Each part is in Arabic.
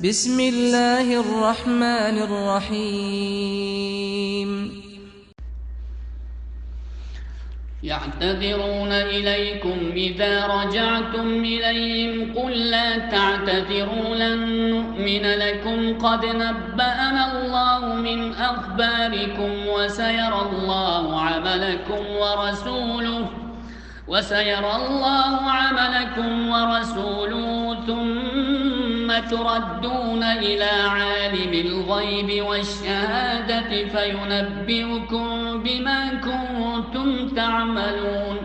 بسم الله الرحمن الرحيم يعتذرون إليكم إذا رجعتم إليهم قل لا تعتذروا لن نؤمن لكم قد نبأنا الله من أخباركم وسيرى الله عملكم ورسوله ثم تردون إلى عالم الغيب والشهادة فينبئكم بما كنتم تعملون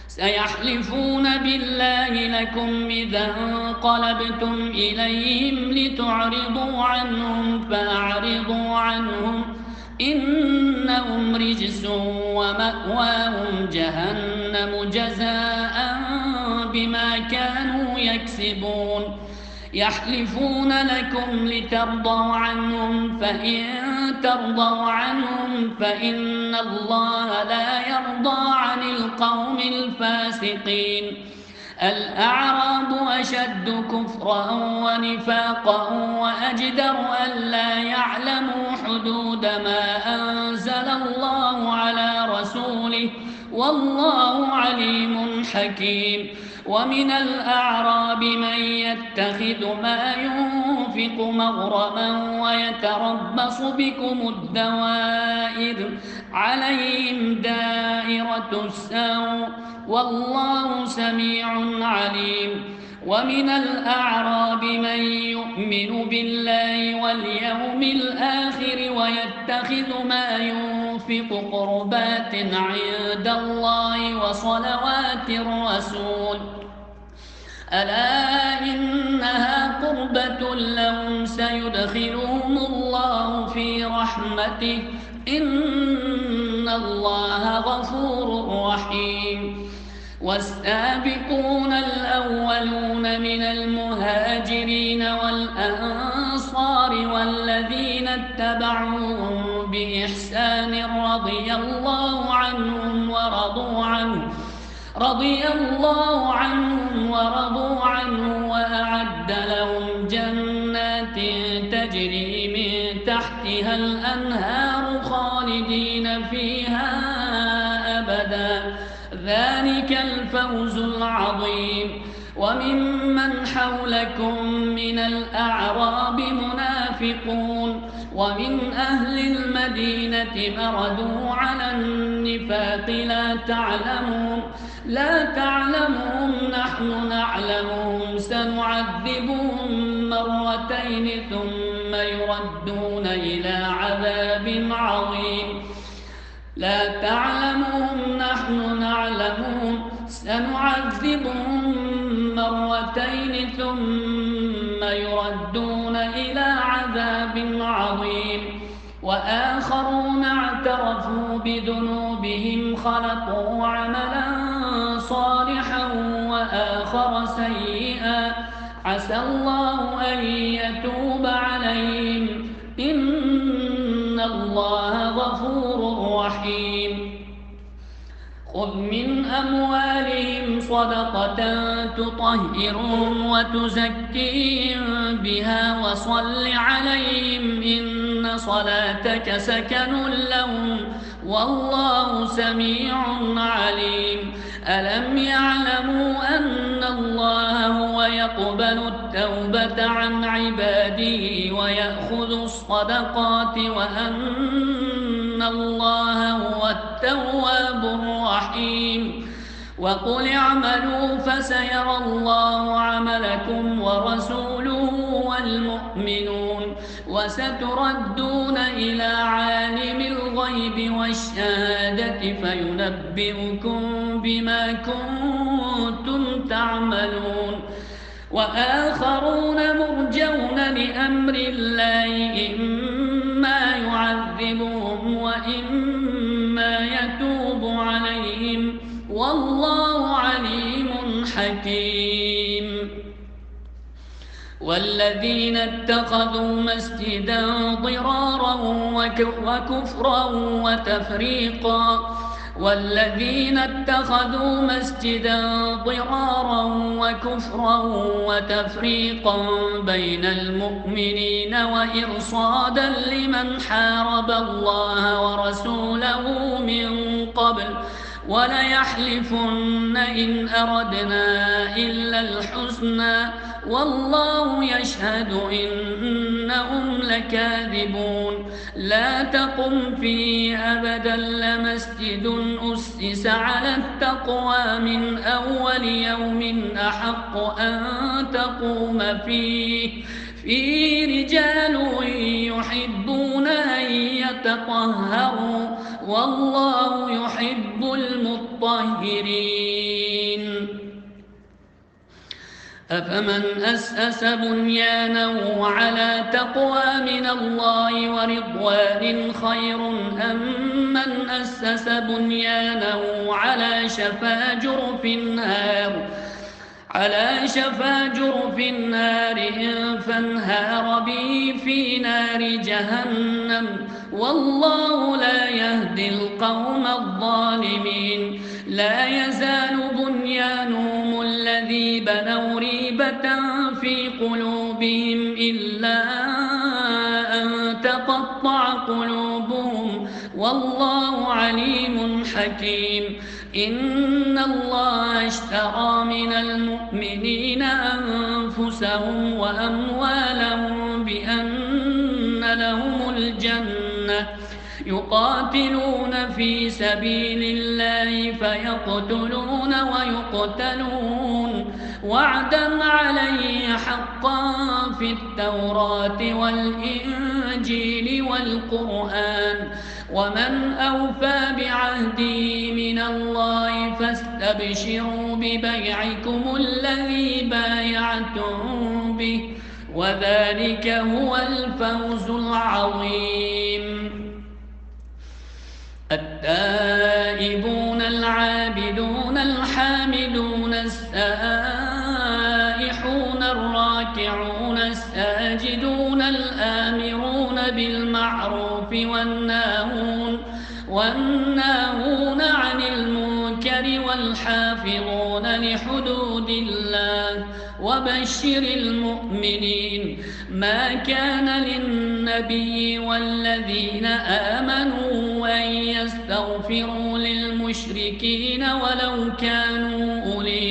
سيحلفون بالله لكم إذا انقلبتم إليهم لتعرضوا عنهم فأعرضوا عنهم إنهم رجس ومأواهم جهنم جزاء بما كانوا يكسبون يحلفون لكم لترضوا عنهم فإن ترضوا عنهم فإن الله لا يرضى عن القوم الفاسقين الأعراب أشد كفرا ونفاقا وأجدر ألا يعلموا حدود ما أنزل الله على رسوله والله عليم حكيم ومن الأعراب من يتخذ ما ينفق مغرما ويتربص بكم الدوائر عليهم دائرة السوء والله سميع عليم ومن الأعراب من يؤمن بالله واليوم الآخر ويتخذ ما ينفق قربات عند الله وصلوات الرسول ألا إنها قربة لهم سيدخلهم الله في رحمته إن الله غفور رحيم والسابقون الأولون من المهاجرين والأنصار والذين اتبعوهم بإحسان رضي الله عنهم ورضوا عنه وأعد لهم جنات تجري من تحتها الأنهار خالدين فيها أبدا ذلك الفوز العظيم وممن حولكم من الأعراب منافقون ومن أهل المدينة مردوا على النفاق لا تعلمهم نحن نعلمهم سنعذبهم مرتين ثم يردون إلى عذاب عظيم لا تعلمهم نحن نعلمهم سنعذبهم مرتين ثم يردون إلى عذاب عظيم وآخرون اعترفوا بذنوبهم خلقوا عملا صالحا وآخر سيئا عسى الله أن يتوب عليهم إن الله غفور رحيم خذ من أموالهم صدقة تطهرهم وتزكيهم بها وصل عليهم إن صلاتك سكن لهم والله سميع عليم ألم يعلموا أن الله هو يقبل التوبة عن عباده ويأخذ الصدقات وأن الله هو التواب الرحيم وقل اعملوا فسيرى الله عملكم ورسوله والمؤمنون وستردون إلى عالم الغيب والشهادة فينبئكم بما كنتم تعملون وآخرون مرجون لأمر الله إما يعذبهم وإما يتوب عليهم والله عليم حكيم والذين اتخذوا مسجدا ضرارا وكفرا وتفريقا والذين اتخذوا مسجدا ضرارا وكفرا وتفريقا بين المؤمنين وإرصادا لمن حارب الله ورسوله من قبل وليحلفن إن أردنا إلا الحسنى والله يشهد إنهم لكاذبون لا تقم فيه أبدا لمسجد أسس على التقوى من أول يوم أحق أن تقوم فيه رجال يحبون أن يتطهروا والله يحب المطهرين أفمن أسس بنيانه على تقوى من الله ورضوان خير أم من أسس بنيانه على شفا جرف النار فانهار به في نار جهنم والله لا يهدي القوم الظالمين لا يزال بنيانهم الذي بنوا ريبة في قلوبهم إلا أن تقطع قلوبهم والله عليم حكيم إن الله اشترى من المؤمنين أنفسهم وأموالهم بأن لهم الجنة يقاتلون في سبيل الله فيقتلون ويقتلون وعدا عليه حقا في التوراة والإنجيل والقرآن ومن أوفى بعهده من الله فاستبشروا ببيعكم الذي بايعتم به وذلك هو الفوز العظيم التائبون العابدون الحامدون السائحون الراكعون الساجدون الآمرون بالمعروف والناهون عن المنكر والحافظون لحدود الله وبشر المؤمنين ما كان للنبي والذين آمنوا أن يستغفروا للمشركين ولو كانوا أولي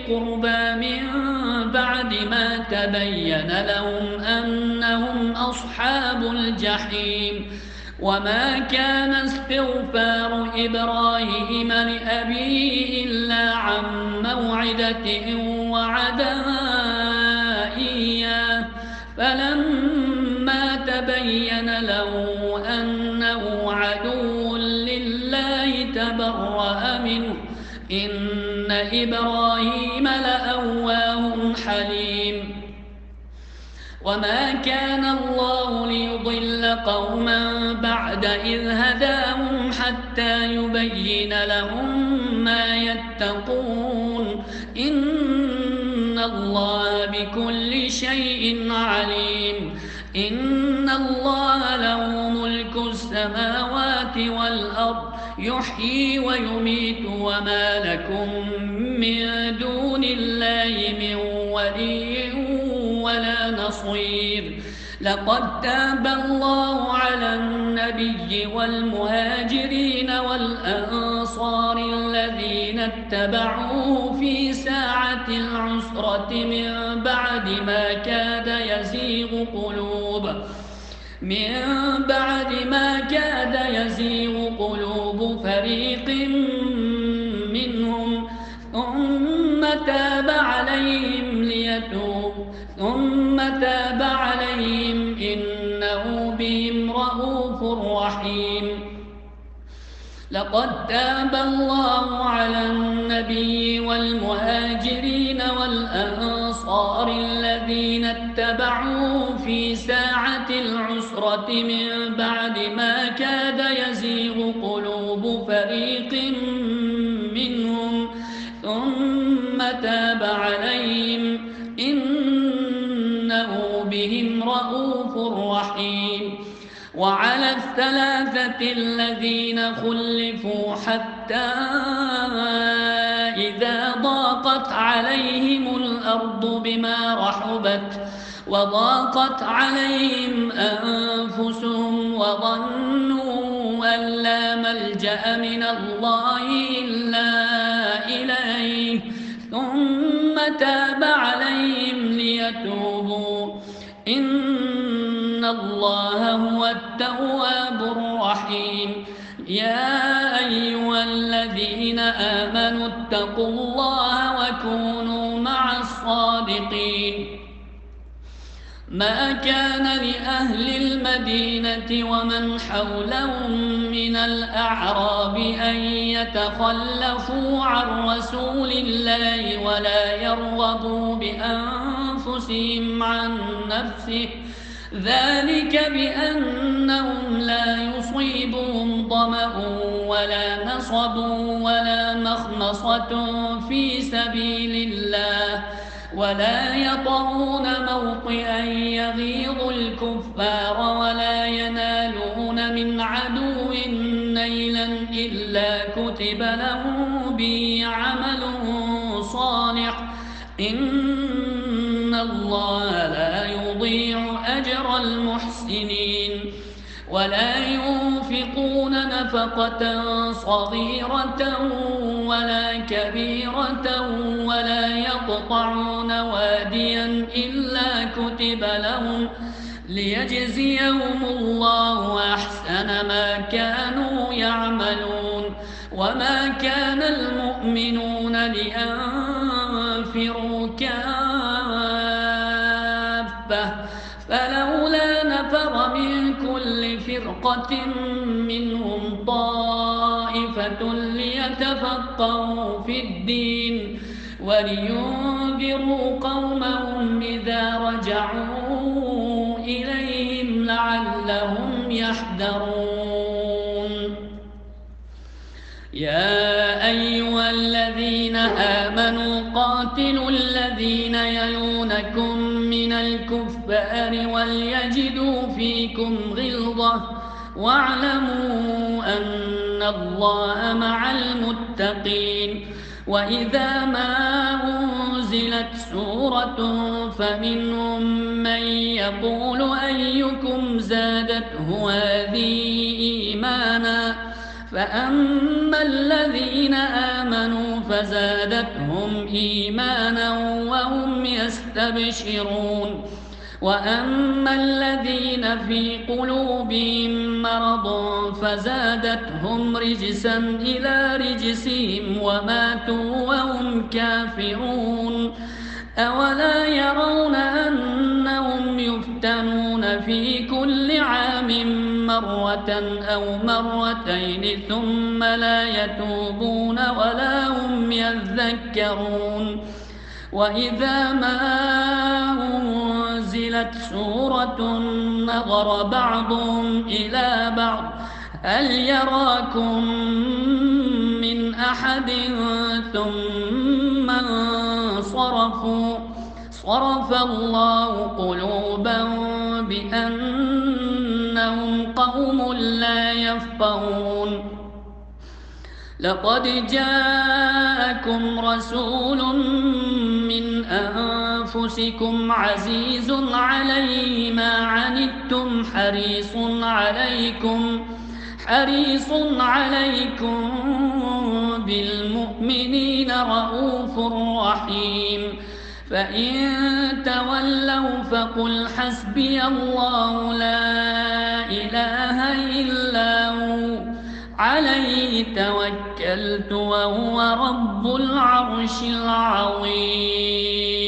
قربى من بعد ما تبين لهم أنهم أصحاب الجحيم وما كان استغفار إبراهيم لأبيه إلا عن موعدة وعدها إياه فلما تبين له أنه عدو لله تبرأ منه إن إبراهيم لأواه حليم وما كان الله ليضل قوما بعد إذ هداهم حتى يبين لهم ما يتقون إن الله بكل شيء عليم إن الله له ملك السماوات والأرض يحيي ويميت وما لكم من دون الله من ولي ولا نصير لقد تاب الله على النبي والمهاجرين والأنصار الذين اتبعوه في ساعة العسرة من بعد ما كاد يزيغ قلوب فريق منهم ثم تاب عليهم إنه بهم رءوف رحيم لقد تاب الله على النبي والمهاجرين والأنصار الذين اتبعوه في ساعة العسرة من بعد ما كاد يزيغ قلوب فريق منهم ثم تاب عليهم إنه بهم رءوف رحيم وعلى الثلاثة الذين خلفوا حتى إذا ضاقت عليهم الأرض بما رحبت وضاقت عليهم أنفسهم وظنوا أن لا ملجأ من الله إلا إليه ثم تاب عليهم ليتوبوا إن الله هو التواب الرحيم يا أيها الذين آمنوا اتقوا الله وكونوا مع الصادقين ما كان لأهل المدينة ومن حولهم من الأعراب أن يتخلفوا عن رسول الله ولا يرغبوا بأنفسهم عن نفسه ذلك بأنهم لا يصيبهم ظمأ ولا نصب ولا مخمصة في سبيل الله ولا يطعون موطئا يغيظ الكفار ولا ينالون من عدو نيلا إلا كتب له به عمل صالح إن الله لا يضيع أجر المحسنين ولا ينفقون نفقة صغيرة ولا كبيرة ولا يقطعون واديا إلا كتب لهم ليجزيهم الله أحسن ما كانوا يعملون وما كان المؤمنون لينفروا كافة فلولا نفر من كل فرقة منهم طائفة ليتفقهوا في الدين ولينذروا قومهم إذا رجعوا إليهم لعلهم يحذرون يا أيها الذين آمنوا قاتلوا الذين يلونكم من الكفار وليجدوا فيكم غلظة واعلموا أن الله مع المتقين وإذا ما أنزلت سورة فمنهم من يقول أيكم زادته هذه إيمانا فأما الذين آمنوا فزادتهم إيمانا وهم يستبشرون وأما الذين في قلوبهم مرض فزادتهم رجسا إلى رجسهم وماتوا وهم كافرون أولا يرون أنهم يفتنون في كل عام مرة أو مرتين ثم لا يتوبون ولا هم يذكرون وإذا ما أنزلت سورة نظر بعضهم إلى بعض هل يراكم من أحد ثم انصرفوا صرف الله قلوبهم بأنهم قوم لا يفقهون لقد جاءكم رسول من أنفسكم عزيز عليه ما عنتم حريص عليكم بالمؤمنين رؤوف رحيم فإن تولوا فقل حسبي الله لا إله إلا هو عليه توكلت وهو رب العرش العظيم